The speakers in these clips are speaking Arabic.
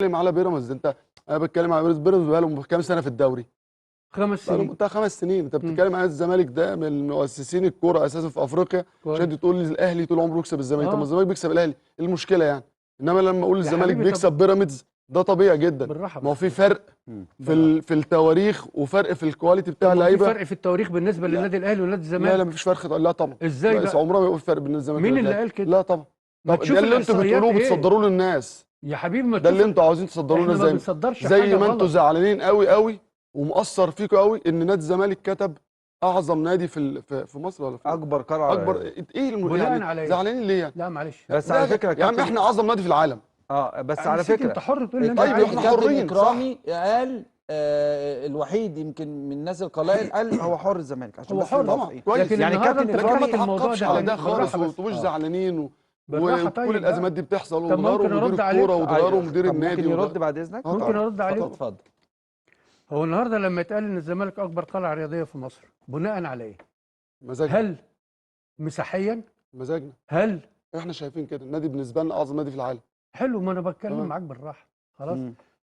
بتتكلم على بيراميدز. انا بتكلم على بيراميدز بقاله كام سنه في الدوري؟ 5 سنين. بتاع 5 سنين. انت بتتكلم عن الزمالك ده من مؤسسين الكوره اساسا في افريقيا، عشان انت تقول لي الاهلي طول عمره يكسب الزمالك. طب ما الزمالك بيكسب الاهلي، ايه المشكله يعني؟ انما لما اقول الزمالك بيكسب بيراميدز ده طبيعي جدا. ما هو في فرق في التواريخ وفرق في الكواليتي بتاع اللعيبه. في فرق في التواريخ بالنسبه للنادي الاهلي والنادي الزمالك؟ لا مفيش فرق. لا طبعا. ازاي بقى؟ عمرها ما يبقى في فرق بين الزمالك مين اللي قال كده؟ لا طبعا. طب ده اللي انتوا بتقولوه بتصدروه للناس يا حبيبي. ما ده اللي انتوا عاوزين تصدروه للناس. احنا ما بنصدرش زي حاجه ما انتوا غلط. زعلانين قوي قوي ومؤثر فيكم قوي ان نادي الزمالك كتب اعظم نادي في مصر ولا في اكبر قلعه. اكبر ايه بناء على زعلانين ليه يعني؟ لا معلش. بس على فكره يا عم احنا اعظم نادي في العالم. بس على فكره انت حر تقول اللي انت طيب عايزه. احنا حرين. إكرامي قال الوحيد يمكن من الناس القلائل قال هو حر الزمالك عشان هو بس حر طبعا كويس. لكن يعني النهارده كابتن انت إكرامي فتحت الموضوع ده على ده خالص وما تبقوش زعلانين وكل الازمات دي بتحصل وتغيروا مدير الكوره وتغيروا مدير النادي. ممكن يرد بعد اذنك؟ ممكن ارد عليك؟ اتفضل. هو النهارده لما يتقال ان الزمالك اكبر قلعه رياضيه في مصر بناء على ايه؟ مزاجنا. هل مساحيا؟ مزاجنا. هل احنا شايفين كده النادي بالنسبه لنا اعظم نادي في العالم. حلو. ما انا بتكلم معاك بالراحه خلاص.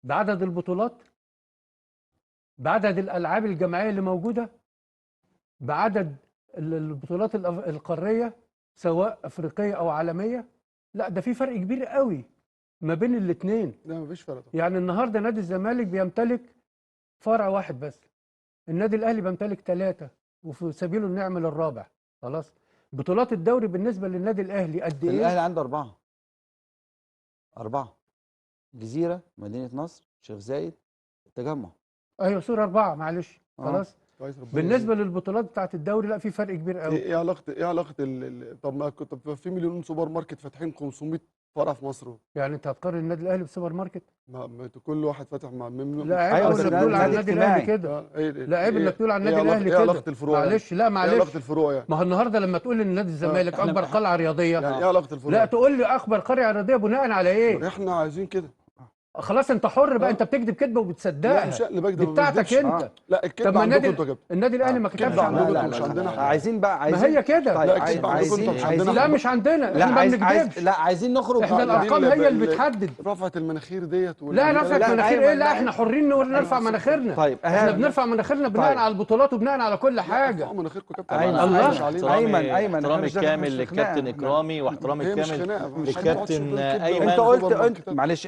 بعدد البطولات، بعدد الالعاب الجماعيه اللي موجوده، بعدد البطولات القاريه سواء افريقيه او عالميه. لا ده في فرق كبير قوي ما بين الاثنين. لا مفيش فرق. يعني النهارده نادي الزمالك بيمتلك فرع واحد بس، النادي الاهلي بيمتلك 3 وفي سبيله انه يعمل الرابع. خلاص. بطولات الدوري بالنسبه للنادي الاهلي قد ايه؟ الاهلي عنده 4 جزيره، مدينه نصر، شيخ زايد، التجمع. ايوه صوره 4 معلش. خلاص. بالنسبه للبطولات بتاعت الدوري لا في فرق كبير قوي. ايه علاقه طب ما كنت في مليون سوبر ماركت فاتحين 500 فرع في مصر. يعني انت هتقارن النادي الاهلي بسوبر ماركت؟ ما كل واحد فاتح مع لا عيب انك تقول على النادي الاهلي كده. لا عيب انك تقول على النادي الاهلي كده. ايه علاقه الفروع؟ معلش. لا معلش. ايه علاقه الفروع يعني؟ ما هو النهارده لما تقول ان نادي الزمالك اكبر قلعه رياضيه، يعني ايه علاقه الفروع؟ لا تقول لي اكبر قلعه رياضيه بناء على ايه؟ احنا عايزين كده. خلاص انت حر بقى. انت بتكذب كذبه وبتصدقها. لا مش اللي بكذب، دي بتاعتك انت. لا الكذب عندكم انتوا كده. النادي الاهلي ما كتبش عندنا. مش عندنا حاجه. عايزين ما هي كده. طيب لا الكذب عندكم انتوا مش عندنا. لا مش عندنا. لا احنا ما بنكذبش. لا عايزين نخرج. احنا الارقام هي اللي بتحدد. رفعه المناخير ديت. لا رفعه مناخير ايه؟ لا احنا حرين نرفع مناخيرنا. طيب احنا بنرفع مناخيرنا بناء على البطولات وبناء على كل حاجه. مناخيركم كابتن. ايمن احترامي الكامل للكابتن اكرامي واحترامي الكامل للكابتن ايمن.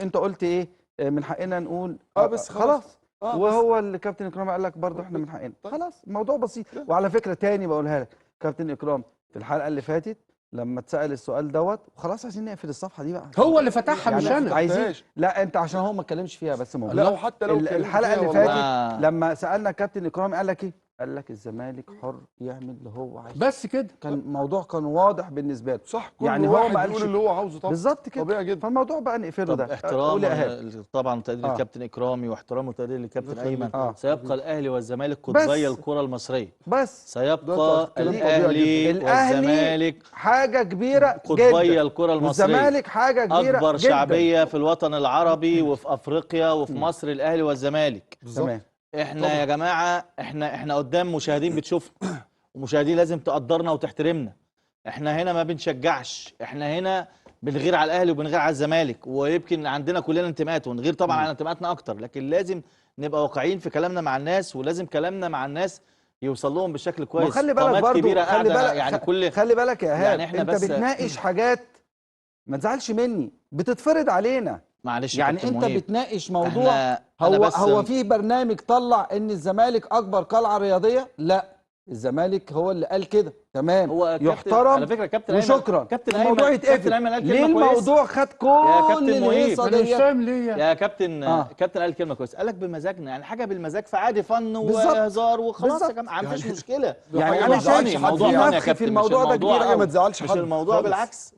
انت قلت ايه؟ من حقنا نقول بس خلاص. وهو الكابتن اكرامي قال لك برضه احنا من حقنا. خلاص الموضوع بسيط. وعلى فكره تاني بقولها لك، كابتن اكرام في الحلقه اللي فاتت لما اتسال السؤال دوت خلاص عايزين نقفل الصفحه دي بقى. هو اللي فتحها يعني مش انا. عايزين. لا انت عشان هو ما اتكلمش فيها بس موجود. لا وحتى لو الحلقه اللي فاتت لما سالنا كابتن اكرامي قال لك ايه؟ قال لك الزمالك حر يعمل اللي هو عايزه بس كده. كان الموضوع كان واضح بالنسبه له. صح. كل يعني واحد هو ما قالش اللي هو عاوزه. طبعا بالظبط كده. طبيعي جدا. فالموضوع بقى نقفله ده. احترام طبعا وتقدير الكابتن اكرامي واحترام وتقدير الكابتن ايمن. سيبقى الاهلي والزمالك قطبي الكره المصريه. بس سيبقى الاهلي والزمالك حاجه كبيره قطبي الكره المصريه. والزمالك حاجه كبيره اكبر جداً. شعبيه في الوطن العربي وفي افريقيا وفي مصر الاهلي والزمالك. تمام. احنا طبعا. يا جماعه احنا قدام مشاهدين بتشوفنا ومشاهدين لازم تقدرنا وتحترمنا. احنا هنا ما بنشجعش، احنا هنا بنغير على الاهلي وبنغير على الزمالك، ويمكن عندنا كلنا انتماءات ونغير طبعا على انتماءاتنا اكتر، لكن لازم نبقى واقعيين في كلامنا مع الناس، ولازم كلامنا مع الناس يوصل لهم بشكل كويس. وخلي بالك برضه يعني خلي بالك يا ايهاب، يعني احنا انت بس بتناقش حاجات ما تزعلش مني بتتفرض علينا. معلش يعني انت مهيب. بتناقش موضوع هو في برنامج طلع ان الزمالك اكبر قلعه رياضيه؟ لا الزمالك هو اللي قال كده. تمام. هو يحترم على فكره كابتن وشكرا. كابتن الموضوع يتقفل. ليه الموضوع خد كل الهيصه دي؟ مش فاهم ليه يا كابتن كابتن قال كلمه كويسه، قال لك بمزاجنا، يعني حاجه بالمزاج فعادي فن وهزار وخلاص يا جماعه ما فيش مشكله. يعني انا شايف الموضوع نفخ في الموضوع ده كبير حاجه ما تزعلش حد. مش الموضوع بالعكس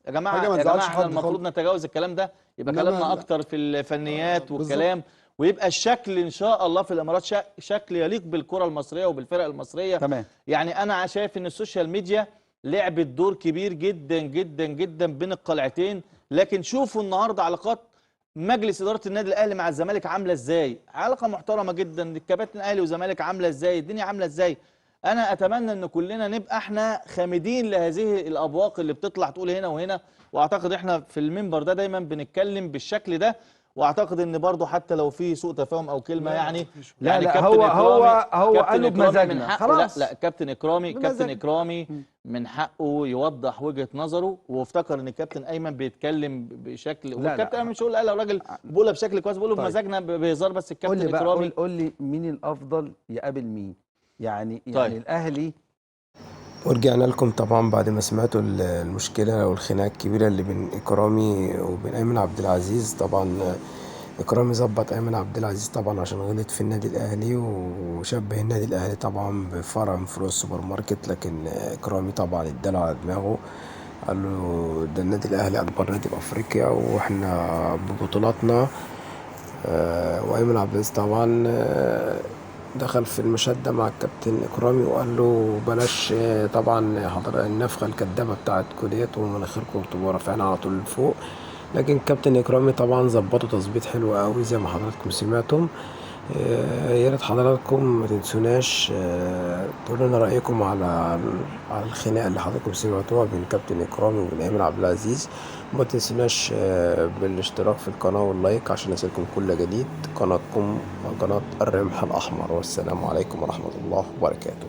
يا جماعه احنا المفروض نتجاوز الكلام ده، يبقى كلامنا اكتر في الفنيات والكلام، ويبقى الشكل ان شاء الله في الامارات شكل يليق بالكره المصريه وبالفرق المصريه. تمام. يعني انا شايف ان السوشيال ميديا لعبت دور كبير جدا جدا جدا بين القلعتين، لكن شوفوا النهارده علاقات مجلس اداره النادي الاهلي مع الزمالك عامله ازاي، علاقه محترمه جدا، الكباتن الاهلي والزمالك عامله ازاي، الدنيا عامله ازاي. انا اتمنى ان كلنا نبقى احنا خامدين لهذه الابواق اللي بتطلع تقول هنا وهنا، واعتقد احنا في المنبر ده دايما بنتكلم بالشكل ده، واعتقد ان برضو حتى لو في سوء تفاهم او كلمه يعني لا يعني لا كابتن هو كابتن قالوا إكرامي من بمزاجنا حقه خلاص. لا كابتن بمزاجنا. إكرامي من حقه يوضح وجهة نظره، وافتكر ان الكابتن ايمن بيتكلم بشكل، والكابتن ايمن مش هقول قال الراجل بيقولها بشكل كويس، بيقوله طيب. بمزاجنا بهزار، بس قول الكابتن لي بقى، إكرامي قول لي مين الافضل يقابل مين؟ يعني طيب. الاهلي. ورجعنا لكم طبعا بعد ما سمعتوا المشكلة والخناقة الكبيرة اللي بين إكرامي وبين أيمن عبد العزيز. طبعا إكرامي ظبط أيمن عبد العزيز طبعا عشان غلط في النادي الأهلي وشبه النادي الأهلي طبعا بفرع من فروع السوبر ماركت، لكن إكرامي طبعا اداله على دماغه، قال له ده النادي الأهلي أكبر نادي في أفريقيا وإحنا ببطولاتنا. وأيمن عبد العزيز طبعا دخل في المشادة مع الكابتن إكرامي وقال له بلاش طبعا حضر النفخة الكدابة بتاعتكوا ديت ومناخيركم بتبقوا رافعين على طول لفوق. لكن كابتن إكرامي طبعا ظبطه تظبيط حلو قوي زي ما حضراتكم سمعتم. يا ريت حضراتكم ما تنسوناش تقولوا لنا رأيكم على الخناقة اللي حضراتكم سمعتوها بين كابتن إكرامي وبين أيمن عبد العزيز. وما تنسوناش بالاشتراك في القناة واللايك عشان يصلكم كل جديد. قناتكم قناة الرمح الأحمر، والسلام عليكم ورحمة الله وبركاته.